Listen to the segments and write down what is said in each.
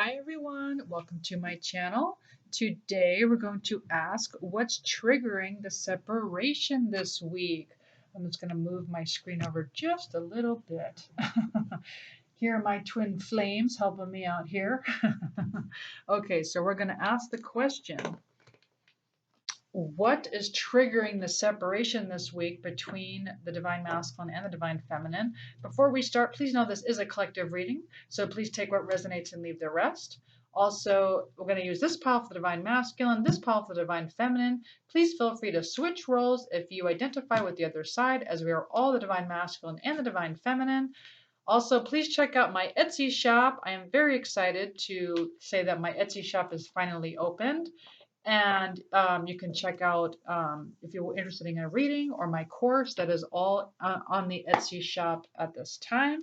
Hi everyone, welcome to my channel. Today we're going to ask what's triggering the separation this week. I'm just going to move my screen over just a little bit. Here are my twin flames helping me out here. Okay, so we're going to ask the question, what is triggering the separation this week between the divine masculine and the divine feminine? Before we start, please know this is a collective reading, so please take what resonates and leave the rest. Also, we're going to use this pile for the divine masculine, this pile for the divine feminine. Please feel free to switch roles if you identify with the other side, as we are all the divine masculine and the divine feminine. Also, please check out my Etsy shop. I am very excited to say that my Etsy shop is finally opened. And you can check out, if you're interested in a reading or my course, that is all on the Etsy shop at this time.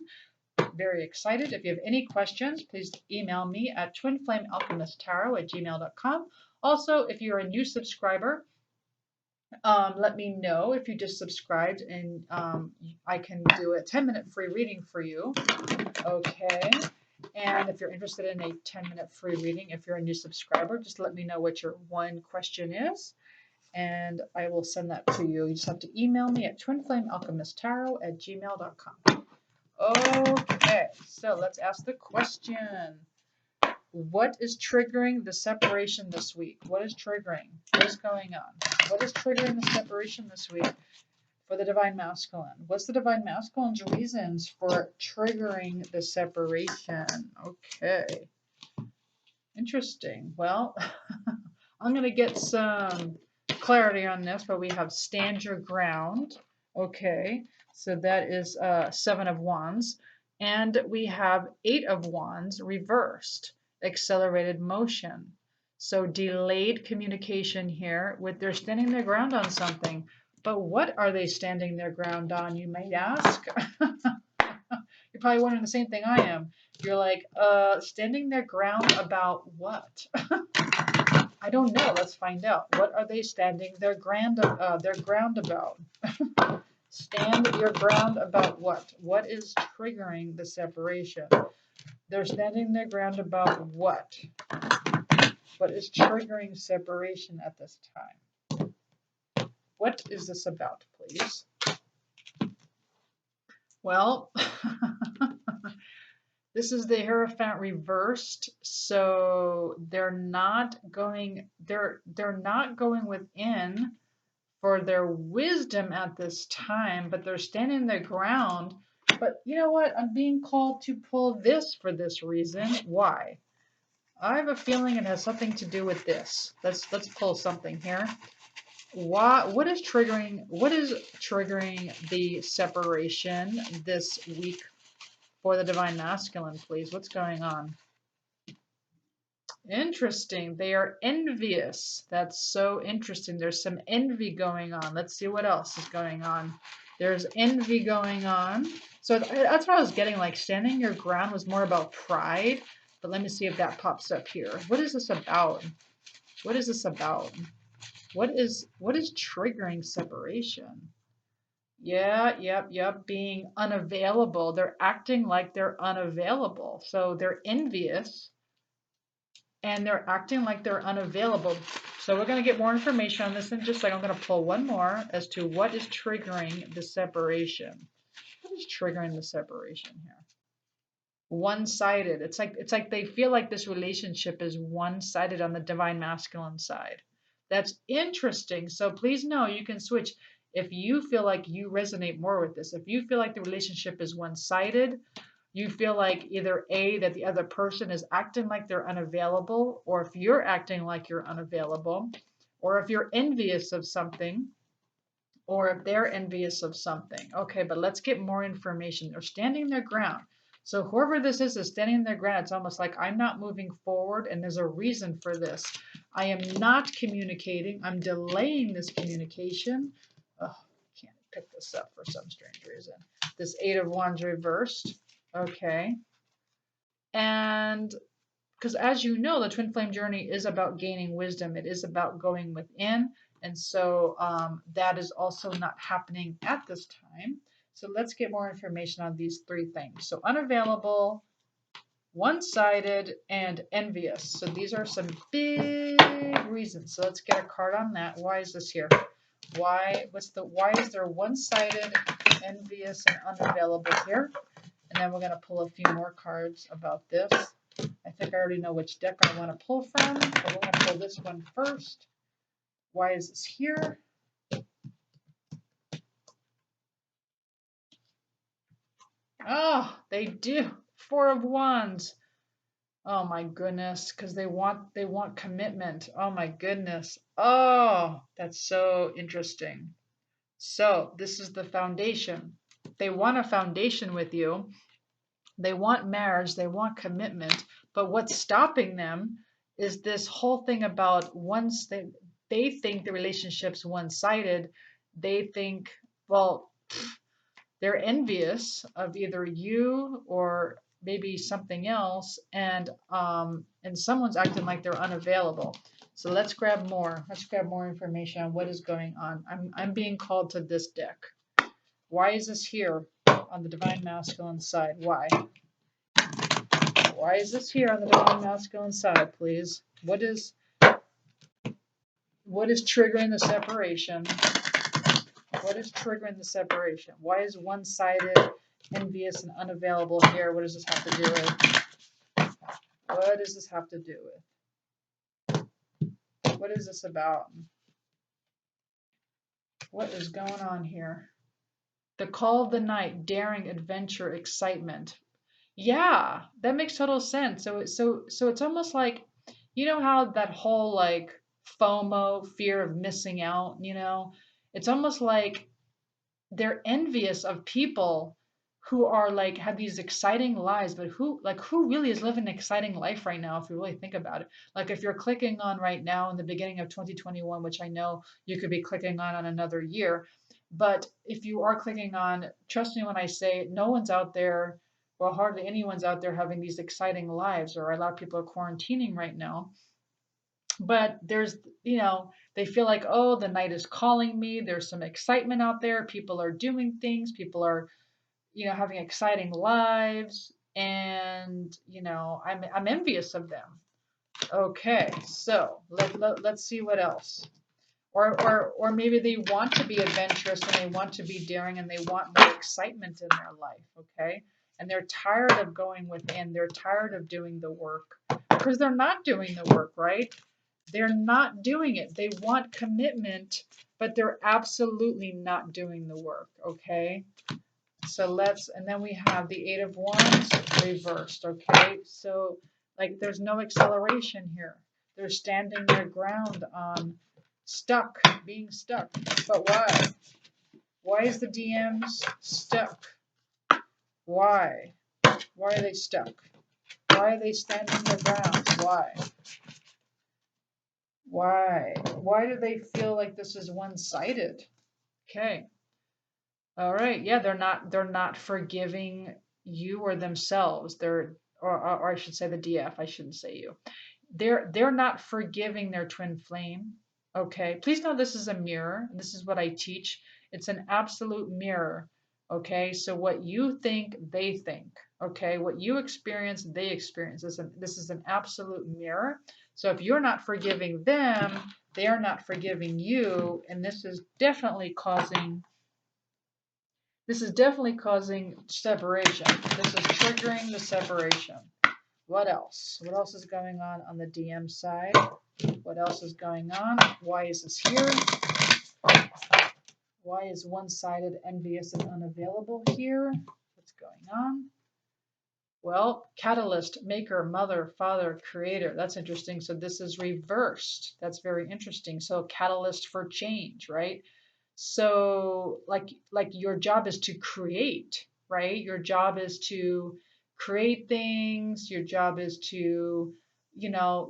Very excited. If you have any questions, please email me at twinflamealchemisttarot@gmail.com. Also, if you're a new subscriber, let me know if you just subscribed, and I can do a 10-minute free reading for you. Okay. And if you're interested in a 10-minute free reading, if you're a new subscriber, just let me know what your one question is, and I will send that to you. You just have to email me at twinflamealchemisttarot@gmail.com. Okay, so let's ask the question. What is triggering the separation this week? What is triggering? What is going on? What is triggering the separation this week for the divine masculine? What's the divine masculine's reasons for triggering the separation? Okay. Interesting. Well, I'm going to get some clarity on this, but we have stand your ground. Okay. So that is 7 of Wands. And we have 8 of Wands reversed, accelerated motion. So delayed communication here with they're standing their ground on something. But what are they standing their ground on, you might ask? You're probably wondering the same thing I am. You're like, standing their ground about what? I don't know. Let's find out. What are they standing their ground about? Stand your ground about what? What is triggering the separation? They're standing their ground about what? What is triggering separation at this time? What is this about, please? Well, this is the Hierophant reversed, so they're not going within for their wisdom at this time, but they're standing their ground. But you know what? I'm being called to pull this for this reason. Why? I have a feeling it has something to do with this. Let's pull something here. What is triggering the separation this week for the divine masculine, please? What's going on? Interesting. They are envious. That's so interesting. There's some envy going on. Let's see what else is going on. There's envy going on. So that's what I was getting, like standing your ground was more about pride. But let me see if that pops up here. What is this about? What is this about? What is triggering separation? Yeah, yep. Being unavailable. They're acting like they're unavailable. So they're envious and they're acting like they're unavailable. So we're going to get more information on this in just a second. I'm going to pull one more as to what is triggering the separation. What is triggering the separation here? One-sided. It's like they feel like this relationship is one-sided on the divine masculine side. That's interesting. So please know you can switch if you feel like you resonate more with this. If you feel like the relationship is one-sided, you feel like either A, that the other person is acting like they're unavailable, or if you're acting like you're unavailable, or if you're envious of something, or if they're envious of something. Okay, but let's get more information. They're standing their ground. So whoever this is standing their ground. It's almost like I'm not moving forward, and there's a reason for this. I am not communicating. I'm delaying this communication. Oh, can't pick this up for some strange reason. This 8 of Wands reversed. Okay. And because as you know, the twin flame journey is about gaining wisdom. It is about going within. And so that is also not happening at this time. So let's get more information on these 3 things. So unavailable, one-sided, and envious. So these are some big reasons. So let's get a card on that. Why is this here? Why is there one-sided, envious, and unavailable here? And then we're going to pull a few more cards about this. I think I already know which deck I want to pull from, but we're going to pull this one first. Why is this here? Oh, they do. Four of Wands. Oh my goodness, because they want commitment. Oh my goodness. Oh, that's so interesting. So this is the foundation. They want a foundation with you. They want marriage. They want commitment. But what's stopping them is this whole thing about once they think the relationship's one-sided. They think, well, they're envious of either you or maybe something else, and someone's acting like they're unavailable. So let's grab more. Let's grab more information on what is going on. I'm being called to this deck. Why is this here on the divine masculine side? Why? Why is this here on the divine masculine side, please? What is triggering the separation? What is triggering the separation? Why is one-sided, envious, and unavailable here? What does this have to do with? What does this have to do with? What is this about? What is going on here? The call of the night, daring, adventure, excitement. Yeah, that makes total sense. So it's almost like, you know how that whole like FOMO, fear of missing out, it's almost like they're envious of people who are like have these exciting lives, but who really is living an exciting life right now if you really think about it. Like if you're clicking on right now in the beginning of 2021, which I know you could be clicking on another year, but if you are clicking on, trust me when I say no one's out there, well, hardly anyone's out there having these exciting lives, or a lot of people are quarantining right now. But there's, they feel like, oh, the night is calling me. There's some excitement out there. People are doing things. People are, having exciting lives. And, I'm envious of them. Okay, so let's see what else. Or maybe they want to be adventurous and they want to be daring and they want more excitement in their life, okay? And they're tired of going within. They're tired of doing the work because they're not doing the work, right? They're not doing it. They want commitment, but they're absolutely not doing the work, okay? So and then we have the Eight of Wands reversed, okay? So, like, there's no acceleration here. They're standing their ground on being stuck. But why? Why is the DMs stuck? Why? Why are they stuck? Why are they standing their ground? Why? Why? Why do they feel like this is one-sided? Okay. All right. Yeah, they're not forgiving you or themselves. Or I should say the DF. I shouldn't say you. They're not forgiving their twin flame. Okay. Please know this is a mirror. This is what I teach. It's an absolute mirror. Okay. So what you think, they think. Okay. What you experience, they experience. This is an absolute mirror. So if you're not forgiving them, they are not forgiving you, and this is definitely causing separation. This is triggering the separation. What else? What else is going on the DM side? What else is going on? Why is this here? Why is one-sided, envious, and unavailable here? What's going on? Well, catalyst, maker, mother, father, creator. That's interesting. So this is reversed. That's very interesting. So catalyst for change, right? So like your job is to create, right? Your job is to create things. Your job is to,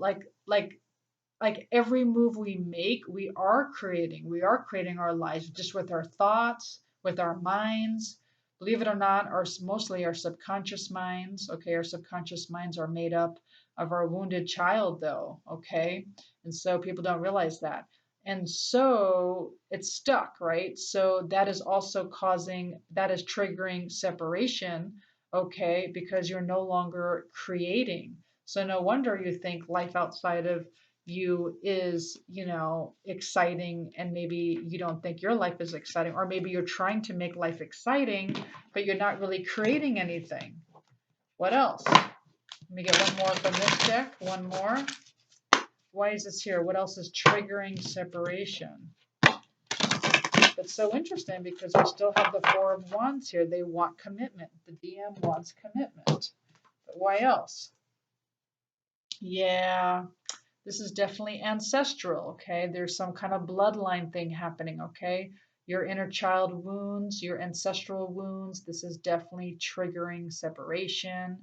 like every move we make, we are creating. We are creating our lives just with our thoughts, with our minds. Believe it or not, mostly our subconscious minds. Okay, our subconscious minds are made up of our wounded child, though. Okay, and so people don't realize that. And so it's stuck, right? So that is also triggering separation okay, because you're no longer creating. So no wonder you think life outside of you is, exciting, and maybe you don't think your life is exciting, or maybe you're trying to make life exciting, but you're not really creating anything. What else? Let me get one more from this deck. One more. Why is this here? What else is triggering separation? That's so interesting because we still have the Four of Wands here. They want commitment. The DM wants commitment. But why else? Yeah, this is definitely ancestral, okay? There's some kind of bloodline thing happening, okay? Your inner child wounds, your ancestral wounds, this is definitely triggering separation.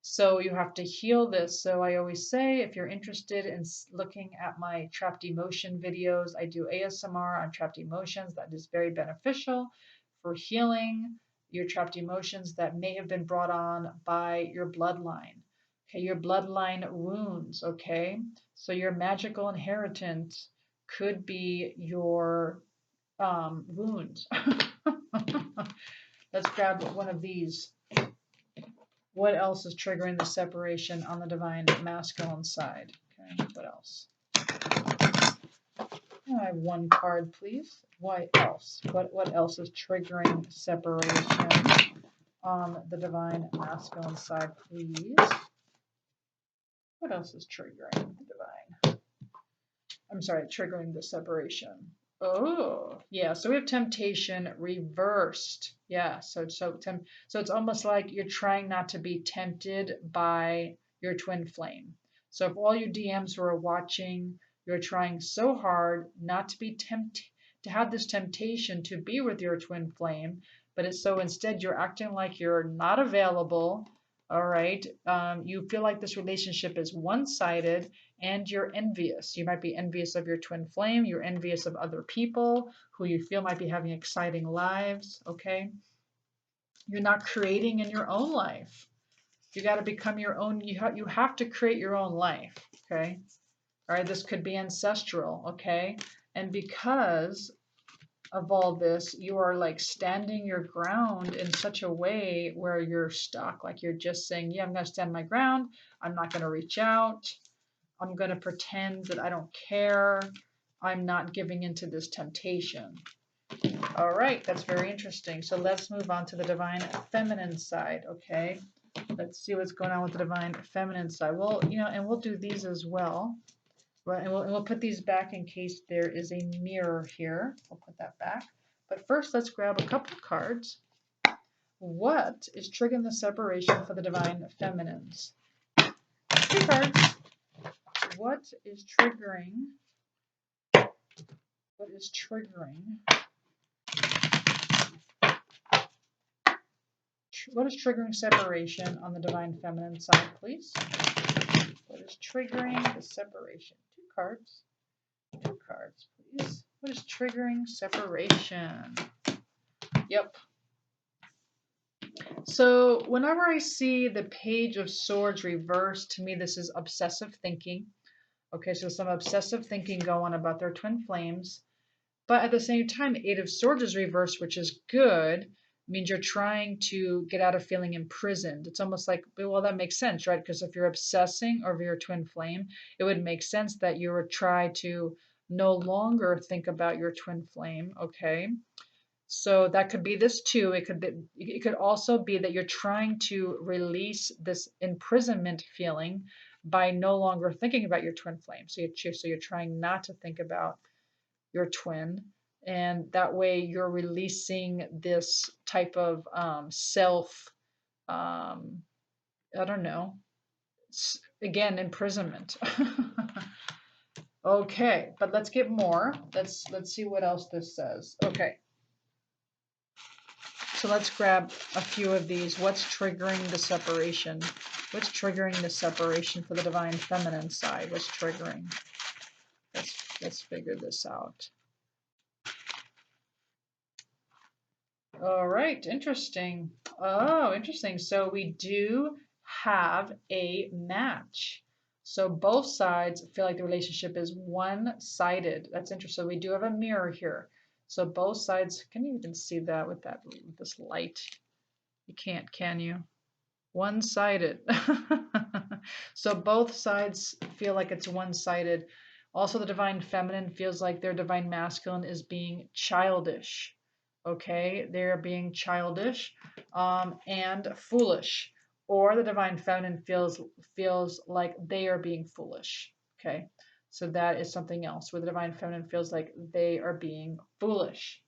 So you have to heal this. So I always say, if you're interested in looking at my trapped emotion videos, I do ASMR on trapped emotions. That is very beneficial for healing your trapped emotions that may have been brought on by your bloodline. Okay, your bloodline wounds. Okay, so your magical inheritance could be your wounds. Let's grab one of these. What else is triggering the separation on the divine masculine side? Okay, what else? I have one card, please. What else? What else is triggering separation on the divine masculine side, please? What else is triggering the divine? I'm sorry, triggering the separation. Oh, yeah. So we have temptation reversed. Yeah. So it's almost like you're trying not to be tempted by your twin flame. So if all your DMs were watching, you're trying so hard not to be tempted, to have this temptation to be with your twin flame, but it's so instead you're acting like you're not available. All right. You feel like this relationship is one-sided, and you're envious. You might be envious of your twin flame. You're envious of other people who you feel might be having exciting lives. Okay. You're not creating in your own life. You got to become your own. You have to create your own life. Okay. All right. This could be ancestral. Okay. And because of all this, you are like standing your ground in such a way where you're stuck. Like you're just saying, yeah, I'm going to stand my ground. I'm not going to reach out. I'm going to pretend that I don't care. I'm not giving into this temptation. All right, that's very interesting. So let's move on to the divine feminine side, okay? Let's see what's going on with the divine feminine side. Well, and we'll do these as well. Right, and we'll put these back in case there is a mirror here. We'll put that back. But first, let's grab a couple cards. What is triggering the separation for the divine feminines? Two cards. What is triggering? What is triggering? What is triggering separation on the divine feminine side, please? What is triggering the separation? Two cards. Two cards, please. What is triggering separation? Yep. So whenever I see the Page of Swords reversed, to me this is obsessive thinking. Okay, so some obsessive thinking going about their twin flames. But at the same time, Eight of Swords is reversed, which is good. Means you're trying to get out of feeling imprisoned. It's almost like, well, that makes sense, right? Because if you're obsessing over your twin flame, it would make sense that you would try to no longer think about your twin flame, okay? So that could be this too. It could also be that you're trying to release this imprisonment feeling by no longer thinking about your twin flame. So you're trying not to think about your twin, and that way you're releasing this type of self, I don't know, again, imprisonment. Okay, but let's get more. Let's see what else this says. Okay, so let's grab a few of these. What's triggering the separation? What's triggering the separation for the divine feminine side? What's triggering? Let's figure this out. All right, interesting. Oh, interesting. So we do have a match. So both sides feel like the relationship is one-sided. That's interesting. So we do have a mirror here. So both sides, can you even see that with this light? You can't, can you? One-sided. So both sides feel like it's one-sided. Also, the divine feminine feels like their divine masculine is being childish. Okay, they're being childish and foolish. Or the divine feminine feels like they are being foolish. Okay, so that is something else. Where the divine feminine feels like they are being foolish.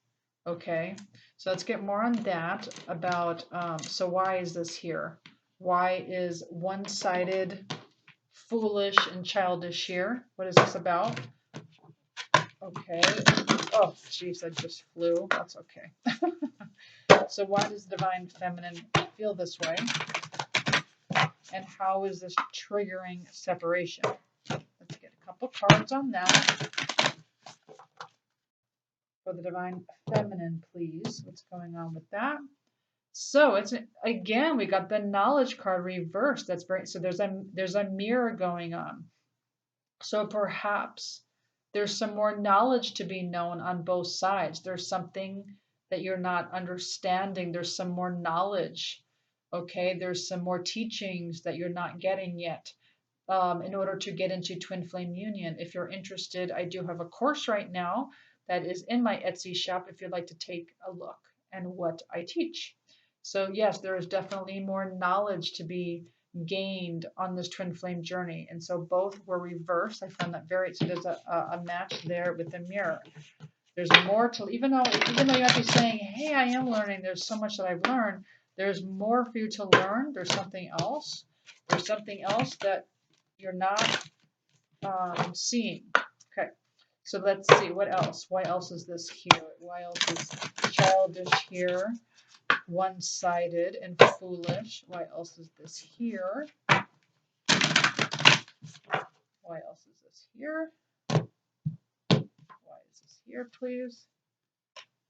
Okay, so let's get more on that about. So why is this here? Why is one-sided, foolish, and childish here? What is this about? Okay. Oh, jeez, that just flew. That's okay. So why does divine feminine feel this way? And how is this triggering separation? Let's get a couple cards on that. For the divine feminine, please. What's going on with that? So it's again, we got the knowledge card reversed. That's very, so there's a mirror going on. So perhaps there's some more knowledge to be known on both sides. There's something that you're not understanding. There's some more knowledge. Okay, there's some more teachings that you're not getting yet. In order to get into twin flame union, if you're interested, I do have a course right now that is in my Etsy shop if you'd like to take a look and what I teach. So yes, there is definitely more knowledge to be gained on this twin flame journey, and so both were reversed. I found that very, so there's a match there with the mirror. There's more to, even though you might be saying, hey, I am learning, there's so much that I've learned, there's more for you to learn. There's something else that you're not seeing. Okay, so let's see what else. Why else is this here? Why else is childish here? One-sided and foolish. Why else is this here? Why else is this here? Why is this here, please?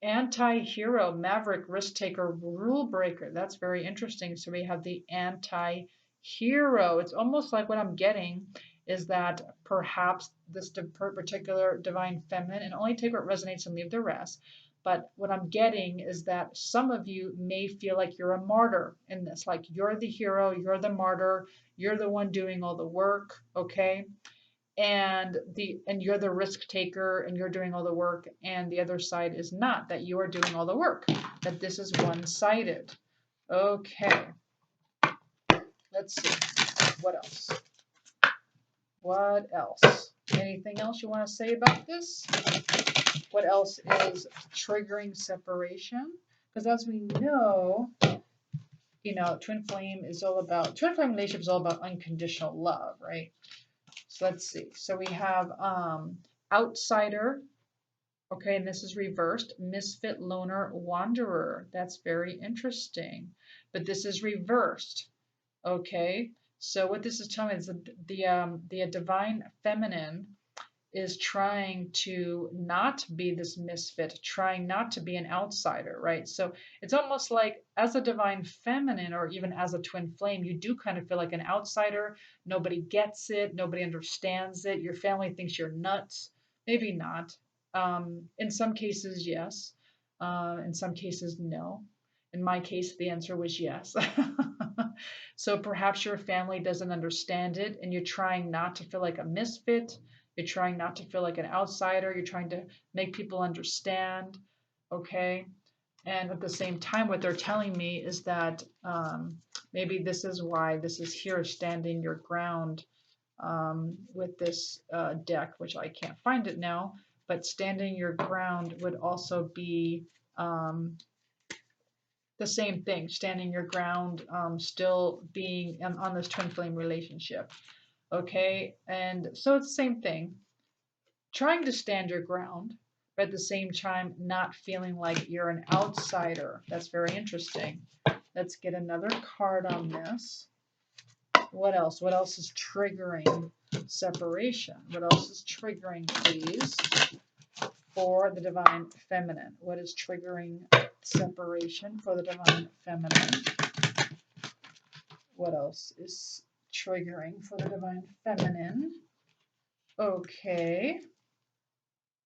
Anti-hero, maverick, risk taker, rule breaker. That's very interesting. So we have the anti-hero. It's almost like what I'm getting is that perhaps this particular divine feminine, and only take what resonates and leave the rest. But what I'm getting is that some of you may feel like you're a martyr in this, like you're the hero, you're the martyr, you're the one doing all the work, okay? And you're the risk taker and you're doing all the work, and the other side is not, that you are doing all the work, that this is one-sided. Okay, let's see what else. What else? Anything else you want to say about this? What else is triggering separation? Because as we know, twin flame relationship is all about unconditional love, right? So let's see. So we have outsider. Okay, and this is reversed. Misfit, loner, wanderer. That's very interesting. But this is reversed. Okay, so what this is telling me is the divine feminine is trying to not be this misfit, trying not to be an outsider, right? So it's almost like as a divine feminine or even as a twin flame, you do kind of feel like an outsider. Nobody gets it. Nobody understands it. Your family thinks you're nuts. Maybe not. In some cases, yes. In some cases, no. In my case, the answer was yes. So perhaps your family doesn't understand it and you're trying not to feel like a misfit. You're trying not to feel like an outsider. You're trying to make people understand, okay? And at the same time, what they're telling me is that maybe this is why this is here, standing your ground with this deck, which I can't find it now, but standing your ground would also be the same thing, standing your ground, still being on this twin flame relationship, okay? And so it's the same thing. Trying to stand your ground, but at the same time not feeling like you're an outsider. That's very interesting. Let's get another card on this. What else? What else is triggering separation? What else is triggering, please, for the divine feminine? What is triggering separation for the divine feminine? What else is triggering for the divine feminine? Okay.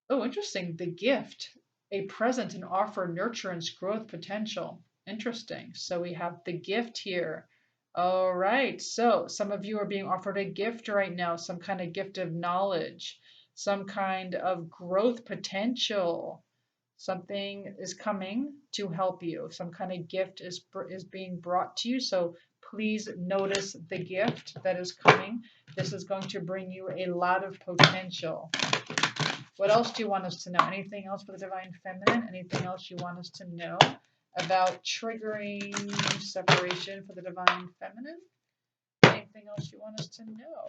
Oh, interesting. The gift, a present, an offer, nurturance, growth potential. Interesting. So we have the gift here. All right. So some of you are being offered a gift right now, some kind of gift of knowledge, some kind of growth potential. Something is coming to help you. Some kind of gift is being brought to you. So please notice the gift that is coming. This is going to bring you a lot of potential. What else do you want us to know? Anything else for the Divine Feminine? Anything else you want us to know about triggering separation for the Divine Feminine? Anything else you want us to know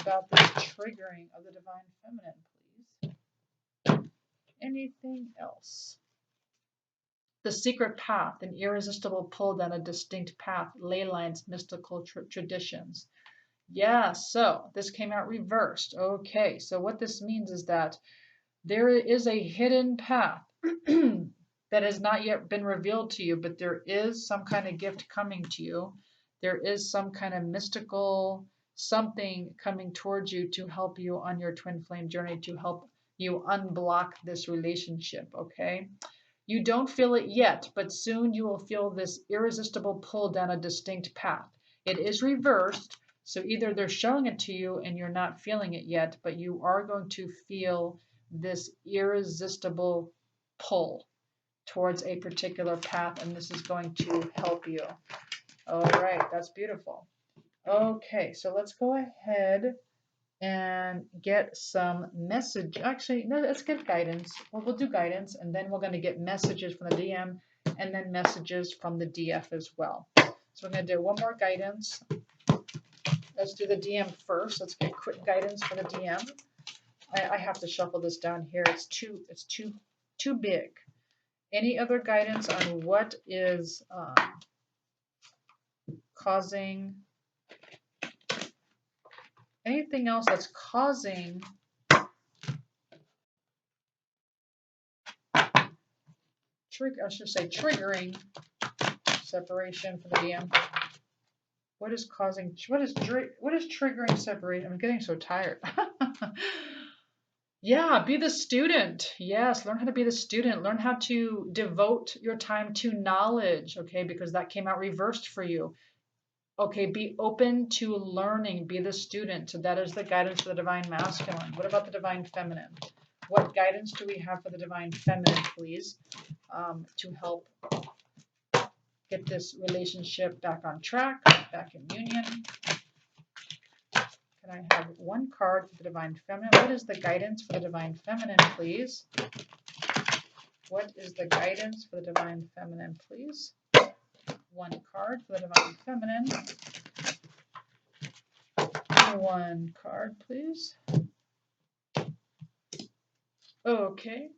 about this triggering of the Divine Feminine, please? Anything else? The secret path, an irresistible pull down a distinct path, ley lines, mystical traditions. Yeah, so this came out reversed. Okay, so what this means is that there is a hidden path that has not yet been revealed to you, but there is some kind of gift coming to you. There is some kind of mystical something coming towards you to help you on your twin flame journey, to help you unblock this relationship, okay? You don't feel it yet, but soon you will feel this irresistible pull down a distinct path. It is reversed, so either they're showing it to you and you're not feeling it yet, but you are going to feel this irresistible pull towards a particular path, and this is going to help you. All right, that's beautiful. Okay, so let's go ahead and get some message. Actually, no, let's get guidance. Well, we'll do guidance, and then we're going to get messages from the DM and then messages from the DF as well. So we're going to do one more guidance. Let's do the DM first. Let's get quick guidance for the DM. I have to shuffle this down here. It's too big. Any other guidance on what is causing anything else that's causing triggering separation for the DM? What is triggering separation? I'm getting so tired. Yeah, be the student. Yes, learn how to be the student. Learn how to devote your time to knowledge, okay? Because that came out reversed for you. Okay, be open to learning. Be the student. So that is the guidance for the Divine Masculine. What about the Divine Feminine? What guidance do we have for the Divine Feminine, please, to help get this relationship back on track, back in union? Can I have one card for the Divine Feminine? What is the guidance for the Divine Feminine, please? What is the guidance for the Divine Feminine, please? One card for the Divine Feminine. One card, please. Okay.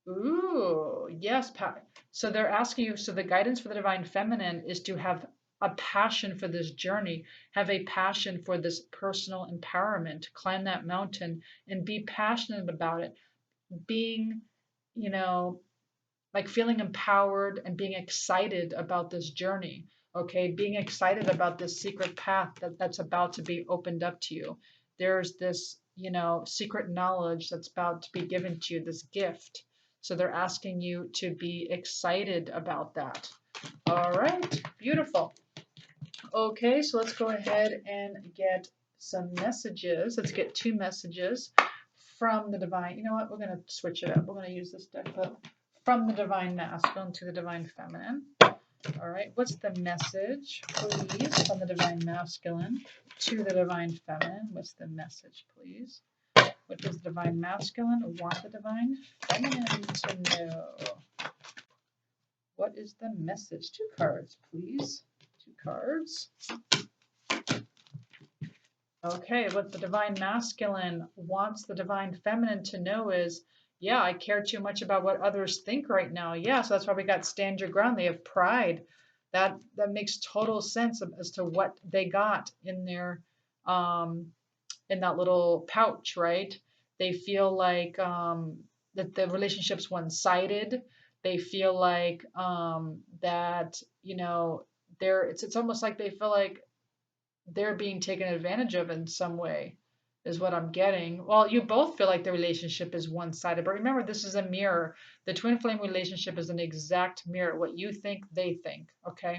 Ooh, yes, Pat. So they're asking you, so the guidance for the Divine Feminine is to have a passion for this journey, have a passion for this personal empowerment, climb that mountain and be passionate about it. Being, like feeling empowered and being excited about this journey. Okay, being excited about this secret path that's about to be opened up to you. There's this, secret knowledge that's about to be given to you, this gift. So they're asking you to be excited about that. All right, beautiful. Okay, so let's go ahead and get some messages. Let's get two messages from the Divine. You know what? We're going to switch it up. We're going to use this deck from the Divine Masculine to the Divine Feminine. All right, what's the message, please, from the Divine Masculine to the Divine Feminine? What's the message, please? What does the Divine Masculine want the Divine Feminine to know? What is the message? Two cards, please. Two cards. Okay, what the Divine Masculine wants the Divine Feminine to know is, yeah, I care too much about what others think right now. Yeah, so that's why we got stand your ground. They have pride. That makes total sense as to what they got in their in that little pouch, right? They feel like that the relationship's one-sided. They feel like that it's almost like they feel like they're being taken advantage of in some way. is what I'm getting. Well, you both feel like the relationship is one-sided, but remember, this is a mirror. The twin flame relationship is an exact mirror. What you think, they think. Okay.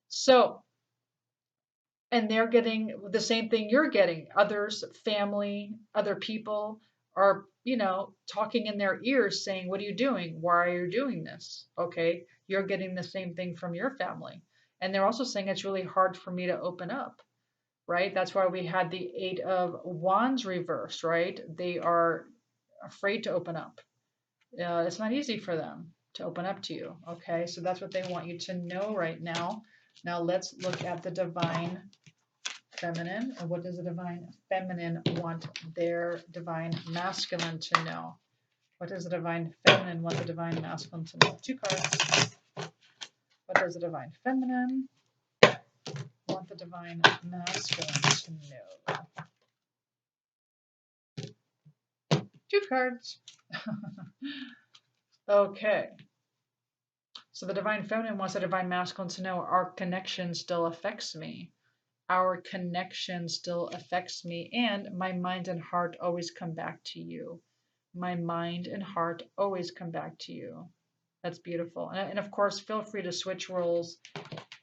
So, and they're getting the same thing you're getting. Others, family, other people are, talking in their ears saying, "What are you doing? Why are you doing this?" Okay. You're getting the same thing from your family. And they're also saying it's really hard for me to open up, right? That's why we had the Eight of Wands reversed, right? They are afraid to open up. It's not easy for them to open up to you, okay? So that's what they want you to know right now. Now let's look at the divine feminine. And what does the divine feminine want their divine masculine to know? What does the divine feminine want the divine masculine to know? Two cards. What does the divine feminine want the divine masculine to know? Two cards. Okay. So the divine feminine wants the divine masculine to know our connection still affects me. Our connection still affects me, and my mind and heart always come back to you. My mind and heart always come back to you. That's beautiful. And of course, feel free to switch roles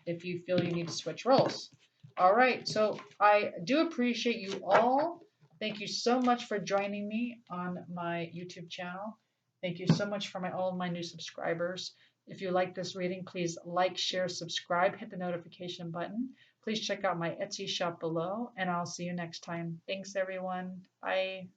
if you feel you need to switch roles. All right, so I do appreciate you all. Thank you so much for joining me on my YouTube channel. Thank you so much for all of my new subscribers. If you like this reading, please like, share, subscribe, hit the notification button. Please check out my Etsy shop below, and I'll see you next time. Thanks, everyone. Bye.